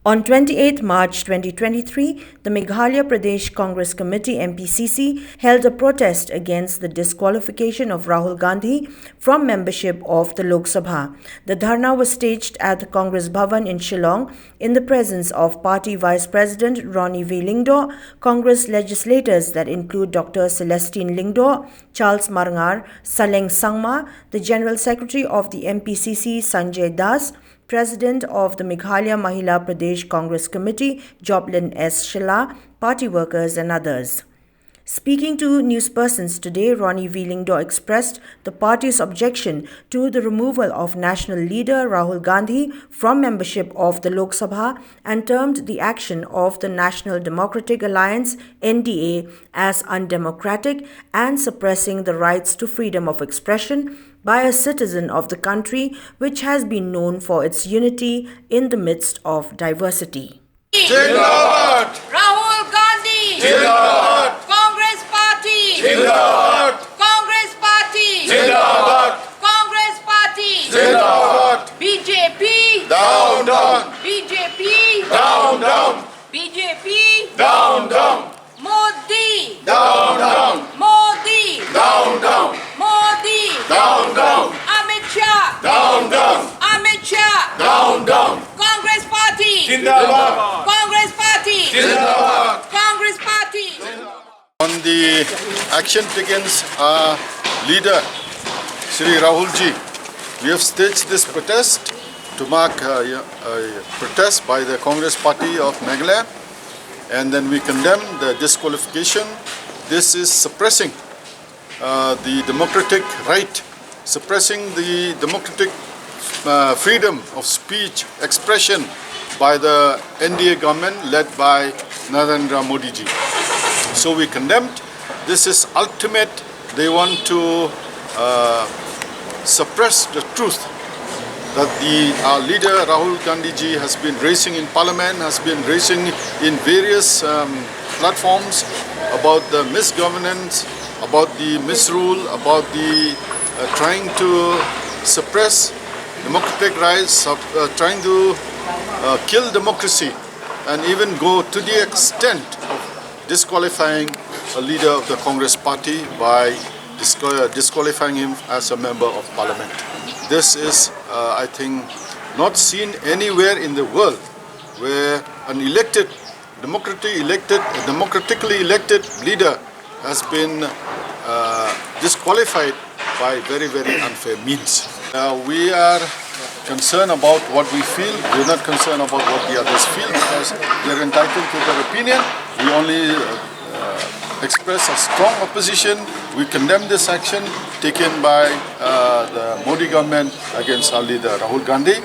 On 28 March 2023, the Meghalaya Pradesh Congress Committee (Mpcc) held a protest against the disqualification of Rahul Gandhi from membership of the Lok Sabha. The dharna was staged at the Congress Bhavan in Shillong in the presence of Party Vice President Ronnie V. Lingdo, Congress legislators that include Dr. Celestine Lingdo, Charles Marngar, Saleng Sangma, the General Secretary of the Mpcc Sanjay Das, President of the Meghalaya Mahila Pradesh Congress Committee, Joplin S. Shilla, party workers and others. Speaking to newspersons today, Ronnie V. Lingdo expressed the party's objection to the removal of national leader Rahul Gandhi from membership of the Lok Sabha and termed the action of the National Democratic Alliance (NDA) as undemocratic and suppressing the rights to freedom of expression by a citizen of the country which has been known for its unity in the midst of diversity. Zindabad! Rahul Gandhi! Zindabad! Congress Party! Zindabad! Congress Party! Zindabad! Congress Party! Zindabad! BJP! Down, down! BJP! Down, down! BJP! Down, down! Modi! Down, down! Modi! Down, down! Modi! Down, down! Amit Shah! Down, down! Amit Shah! Down, down! Congress Party! Zindabad! Congress Party! Zindabad! Congress Party! On the action against our leader, Shri Rahulji, we have staged this protest to mark a protest by the Congress Party of Meghalaya, and then we condemn the disqualification. This is suppressing the democratic right, suppressing the democratic freedom of speech, expression by the NDA government led by Narendra Modi ji. So we condemned. This is ultimate. They want to suppress the truth that our leader Rahul Gandhi ji has been raising in Parliament, has been raising in various platforms about the misgovernance, about the misrule, about the trying to suppress democratic rights, trying to kill democracy, and even go to the extent of disqualifying a leader of the Congress Party by disqualifying him as a member of Parliament. This is, I think, not seen anywhere in the world where an democratically elected leader has been disqualified by very, very unfair means. We are concerned about what we feel. We're not concerned about what the others feel because they're entitled to their opinion. We only express a strong opposition. We condemn this action taken by the Modi government against our leader Rahul Gandhi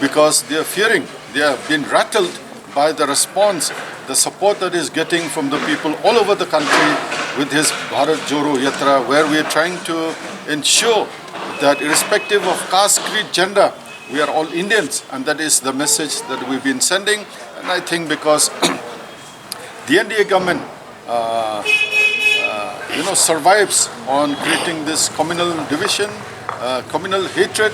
because they are fearing, they have been rattled by the response, the support that is getting from the people all over the country with his Bharat Joro Yatra, where we are trying to ensure that irrespective of caste, creed, gender, we are all Indians, and that is the message that we've been sending. And I think because the NDA government survives on creating this communal division, communal hatred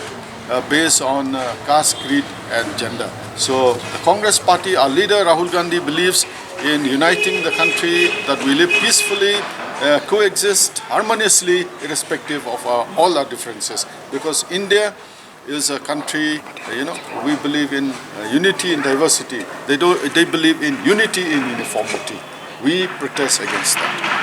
based on caste, creed and gender. So the Congress Party, our leader Rahul Gandhi, believes in uniting the country, that we live peacefully, coexist harmoniously irrespective of all our differences. Because India is a country, we believe in unity in diversity. They believe in unity in uniformity. We protest against that.